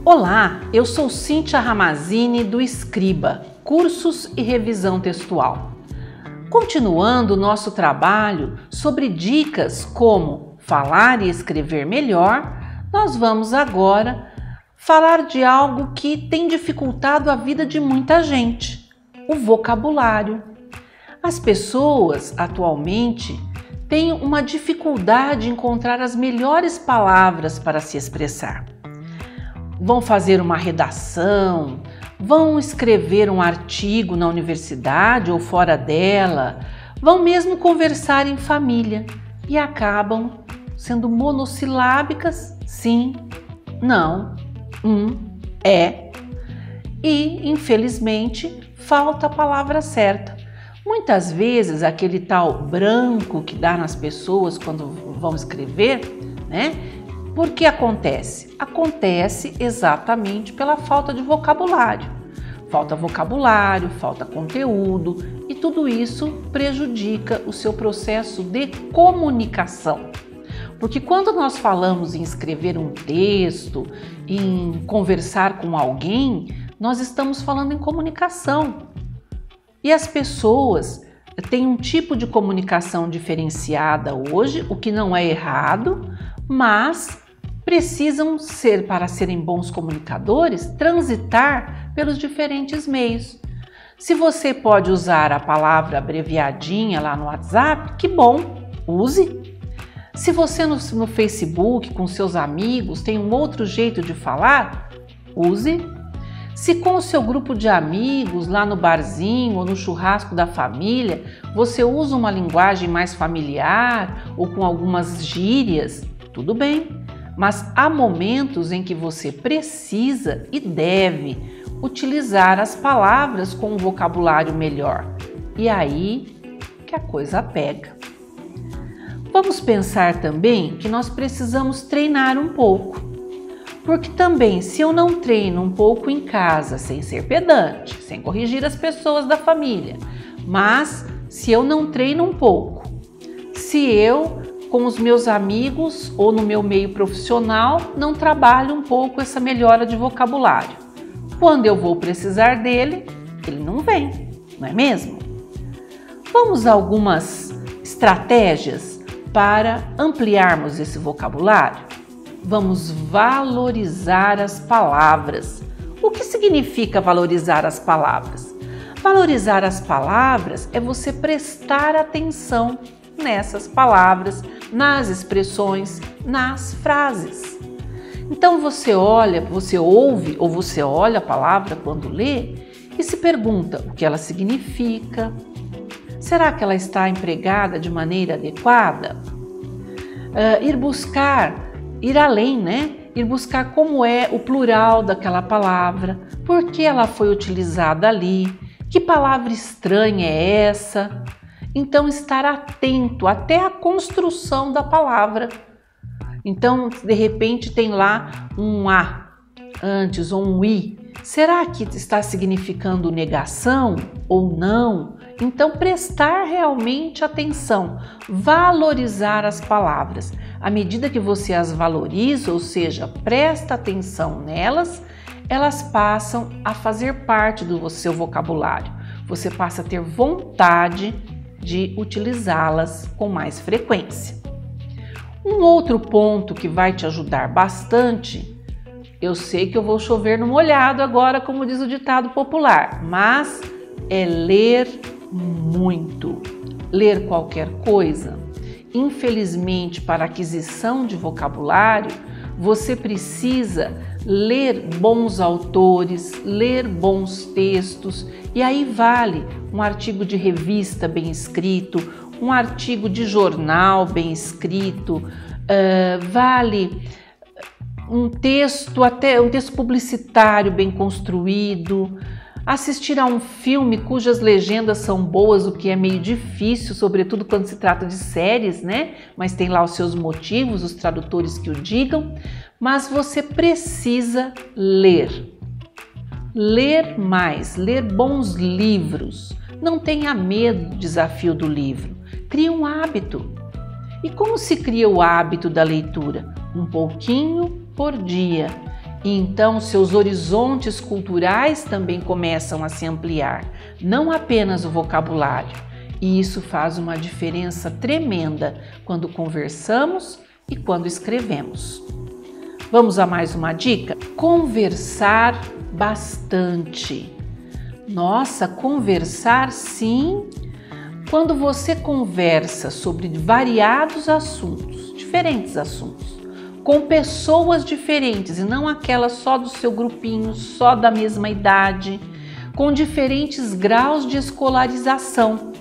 Olá, eu sou Cíntia Ramazini do Escriba, Cursos e Revisão Textual. Continuando o nosso trabalho sobre dicas como falar e escrever melhor, nós vamos agora falar de algo que tem dificultado a vida de muita gente: o vocabulário. As pessoas atualmente têm uma dificuldade em encontrar as melhores palavras para se expressar. Vão fazer uma redação, vão escrever um artigo na universidade ou fora dela, vão mesmo conversar em família e acabam sendo monossilábicas, sim, não, é. E, infelizmente, falta a palavra certa. Muitas vezes aquele tal branco que dá nas pessoas quando vão escrever, né? Por que acontece? Acontece exatamente pela falta de vocabulário. Falta vocabulário, falta conteúdo e tudo isso prejudica o seu processo de comunicação. Porque quando nós falamos em escrever um texto, em conversar com alguém, nós estamos falando em comunicação. E as pessoas têm um tipo de comunicação diferenciada hoje, o que não é errado, mas precisam ser, para serem bons comunicadores, transitar pelos diferentes meios. Se você pode usar a palavra abreviadinha lá no WhatsApp, que bom, use. Se você no Facebook com seus amigos tem um outro jeito de falar, use. Se com o seu grupo de amigos lá no barzinho ou no churrasco da família, você usa uma linguagem mais familiar ou com algumas gírias, tudo bem. Mas há momentos em que você precisa e deve utilizar as palavras com um vocabulário melhor. E aí que a coisa pega. Vamos pensar também que nós precisamos treinar um pouco. Porque também, se eu não treino um pouco em casa, sem ser pedante, sem corrigir as pessoas da família, mas se eu não treino um pouco, se eu, com os meus amigos ou no meu meio profissional, não trabalho um pouco essa melhora de vocabulário, quando eu vou precisar dele, ele não vem, não é mesmo? Vamos a algumas estratégias para ampliarmos esse vocabulário? Vamos valorizar as palavras. O que significa valorizar as palavras? Valorizar as palavras é você prestar atenção nessas palavras, nas expressões, nas frases. Então você olha, você ouve ou você olha a palavra quando lê e se pergunta o que ela significa. Será que ela está empregada de maneira adequada? Ir além, né? Ir buscar como é o plural daquela palavra, por que ela foi utilizada ali, que palavra estranha é essa? Então, estar atento até a construção da palavra. Então, de repente, tem lá um A antes ou um I. Será que está significando negação ou não? Então, prestar realmente atenção, valorizar as palavras. À medida que você as valoriza, ou seja, presta atenção nelas, elas passam a fazer parte do seu vocabulário. Você passa a ter vontade de utilizá-las com mais frequência. Um outro ponto que vai te ajudar bastante, eu sei que eu vou chover no molhado agora, como diz o ditado popular, mas é ler muito, ler qualquer coisa. Infelizmente, para aquisição de vocabulário, você precisa ler bons autores, ler bons textos, e aí vale um artigo de revista bem escrito, um artigo de jornal bem escrito, vale um texto publicitário bem construído, assistir a um filme cujas legendas são boas, o que é meio difícil, sobretudo quando se trata de séries, né? Mas tem lá os seus motivos, os tradutores que o digam. Mas você precisa ler. Ler mais, ler bons livros. Não tenha medo do desafio do livro. Crie um hábito. E como se cria o hábito da leitura? Um pouquinho por dia. E então seus horizontes culturais também começam a se ampliar, não apenas o vocabulário. E isso faz uma diferença tremenda quando conversamos e quando escrevemos. Vamos a mais uma dica? Conversar bastante. Nossa, conversar sim! Quando você conversa sobre variados assuntos, diferentes assuntos, com pessoas diferentes e não aquelas só do seu grupinho, só da mesma idade, com diferentes graus de escolarização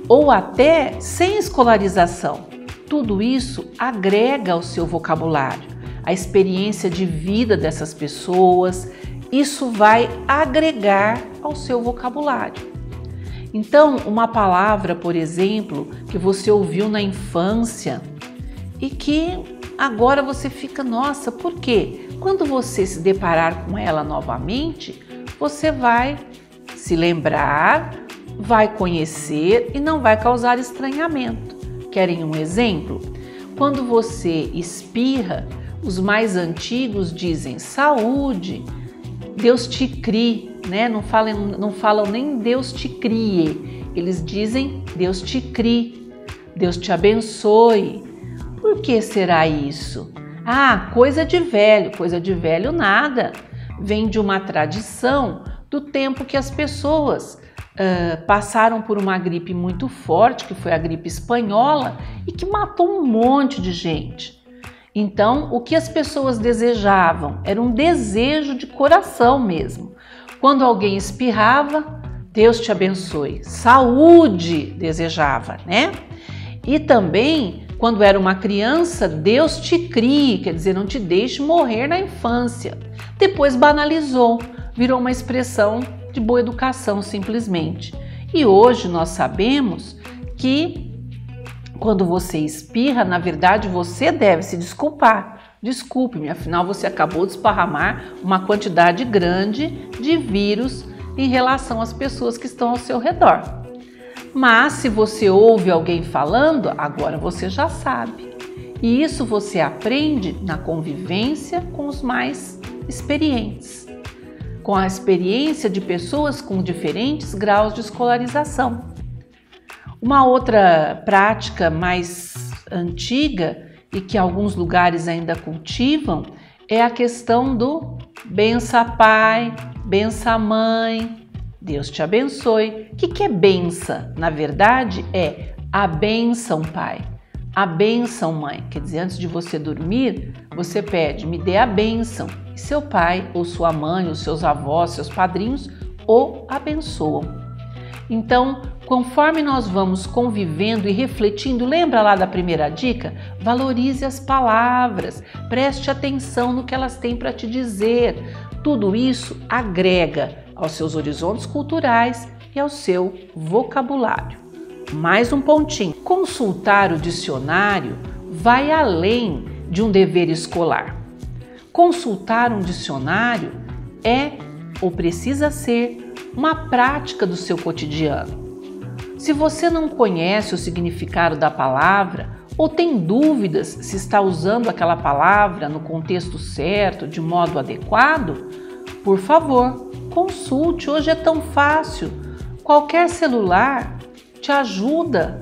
ou até sem escolarização. Tudo isso agrega ao seu vocabulário, a experiência de vida dessas pessoas, isso vai agregar ao seu vocabulário. Então, uma palavra, por exemplo, que você ouviu na infância e que agora você fica, nossa, por quê? Quando você se deparar com ela novamente, você vai se lembrar, vai conhecer e não vai causar estranhamento. Querem um exemplo? Quando você espirra, os mais antigos dizem saúde, Deus te crie, né? Não falam nem Deus te crie, eles dizem Deus te crie, Deus te abençoe. Por que será isso? Ah, coisa de velho nada. Vem de uma tradição do tempo que as pessoas passaram por uma gripe muito forte, que foi a gripe espanhola, e que matou um monte de gente. Então, o que as pessoas desejavam era um desejo de coração mesmo. Quando alguém espirrava, Deus te abençoe. Saúde desejava, né? E também, quando era uma criança, Deus te crie, quer dizer, não te deixe morrer na infância. Depois banalizou, virou uma expressão de boa educação simplesmente. E hoje nós sabemos que quando você espirra, na verdade você deve se desculpar. Desculpe-me, afinal você acabou de esparramar uma quantidade grande de vírus em relação às pessoas que estão ao seu redor. Mas se você ouve alguém falando, agora você já sabe. E isso você aprende na convivência com os mais experientes, com a experiência de pessoas com diferentes graus de escolarização. Uma outra prática mais antiga e que alguns lugares ainda cultivam é a questão do bença pai, bença mãe, Deus te abençoe. O que é bença? Na verdade é a bênção pai, a bênção mãe. Quer dizer, antes de você dormir, você pede, me dê a bênção. E seu pai ou sua mãe, os seus avós, seus padrinhos o abençoam. Então, conforme nós vamos convivendo e refletindo, lembra lá da primeira dica? Valorize as palavras, preste atenção no que elas têm para te dizer. Tudo isso agrega aos seus horizontes culturais e ao seu vocabulário. Mais um pontinho. Consultar o dicionário vai além de um dever escolar. Consultar um dicionário é ou precisa ser uma prática do seu cotidiano. Se você não conhece o significado da palavra ou tem dúvidas se está usando aquela palavra no contexto certo, de modo adequado, por favor, consulte. Hoje é tão fácil. Qualquer celular te ajuda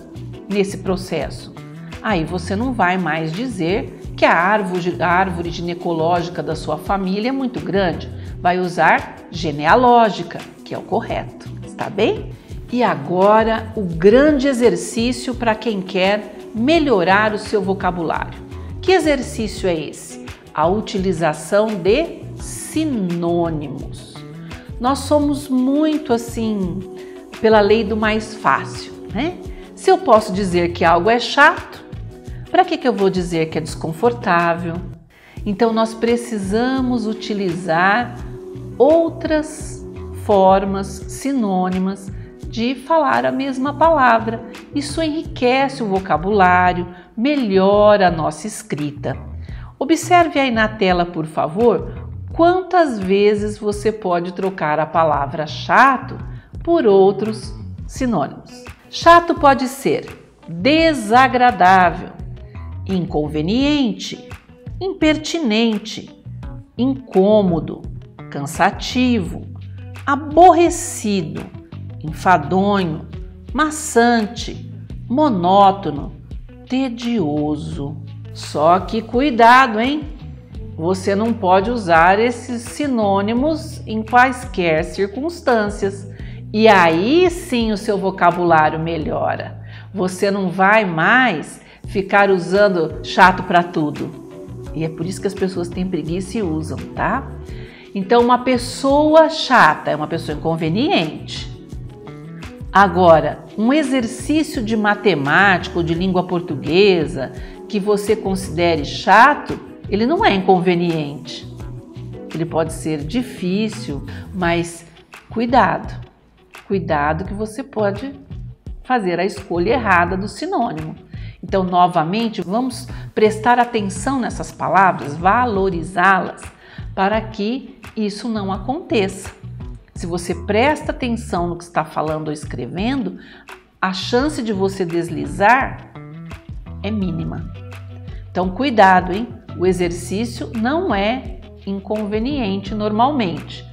nesse processo. Aí você não vai mais dizer que a árvore ginecológica da sua família é muito grande. Vai usar genealógica, que é o correto, está bem? E agora o grande exercício para quem quer melhorar o seu vocabulário. Que exercício é esse? A utilização de sinônimos. Nós somos muito assim, pela lei do mais fácil, né? Se eu posso dizer que algo é chato, para que eu vou dizer que é desconfortável? Então nós precisamos utilizar outras formas sinônimas de falar a mesma palavra. Isso enriquece o vocabulário, melhora a nossa escrita. Observe aí na tela, por favor, quantas vezes você pode trocar a palavra chato por outros sinônimos. Chato pode ser desagradável, inconveniente, impertinente, incômodo, cansativo, aborrecido, enfadonho, maçante, monótono, tedioso. Só que cuidado, hein? Você não pode usar esses sinônimos em quaisquer circunstâncias. E aí sim o seu vocabulário melhora. Você não vai mais ficar usando chato para tudo. E é por isso que as pessoas têm preguiça e usam, tá? Então, uma pessoa chata é uma pessoa inconveniente. Agora, um exercício de matemática ou de língua portuguesa que você considere chato, ele não é inconveniente. Ele pode ser difícil, mas cuidado. Cuidado que você pode fazer a escolha errada do sinônimo. Então, novamente, vamos prestar atenção nessas palavras, valorizá-las, para que isso não aconteça. Se você presta atenção no que está falando ou escrevendo, a chance de você deslizar é mínima. Então, cuidado, hein? O exercício não é inconveniente normalmente.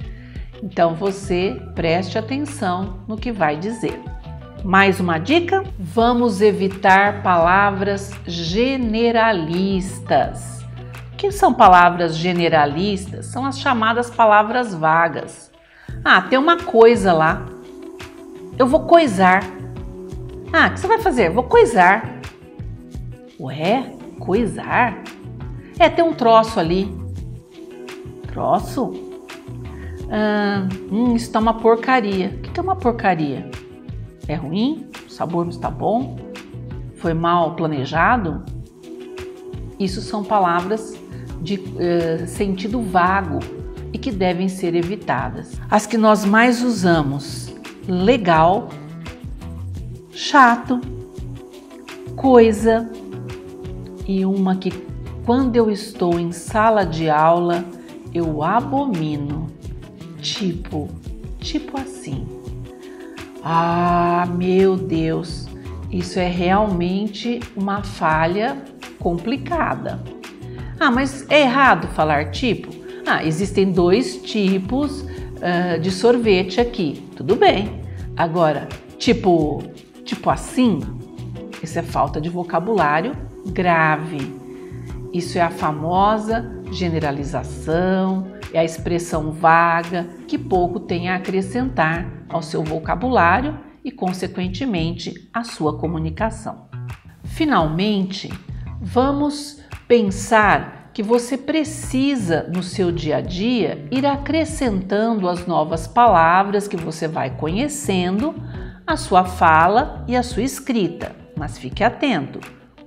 Então, você preste atenção no que vai dizer. Mais uma dica? Vamos evitar palavras generalistas. O que são palavras generalistas? São as chamadas palavras vagas. Ah, tem uma coisa lá. Eu vou coisar. Ah, o que você vai fazer? Vou coisar. Ué, coisar? É, tem um troço ali. Troço? Isso tá uma porcaria. O que é uma porcaria? É ruim? O sabor não está bom? Foi mal planejado? Isso são palavras de sentido vago e que devem ser evitadas. As que nós mais usamos: legal, chato, coisa, e uma que quando eu estou em sala de aula eu abomino, tipo assim. Ah, meu Deus, isso é realmente uma falha complicada. Ah, mas é errado falar tipo? Ah, existem 2 tipos de sorvete aqui, tudo bem. Agora, tipo assim, isso é falta de vocabulário grave. Isso é a famosa generalização, é a expressão vaga que pouco tem a acrescentar ao seu vocabulário e, consequentemente, à sua comunicação. Finalmente, vamos pensar que você precisa, no seu dia a dia, ir acrescentando as novas palavras que você vai conhecendo à sua fala e à sua escrita. Mas fique atento,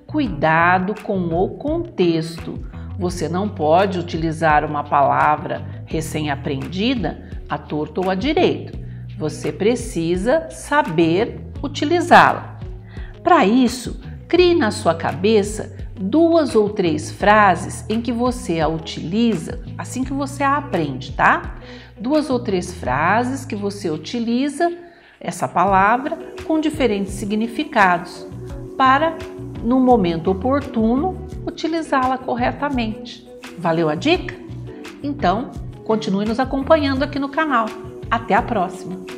cuidado com o contexto. Você não pode utilizar uma palavra recém-aprendida à torto ou à direito. Você precisa saber utilizá-la. Para isso, crie na sua cabeça 2 ou 3 frases em que você a utiliza assim que você a aprende, tá? 2 ou 3 frases que você utiliza essa palavra com diferentes significados para, no momento oportuno, utilizá-la corretamente. Valeu a dica? Então, continue nos acompanhando aqui no canal. Até a próxima!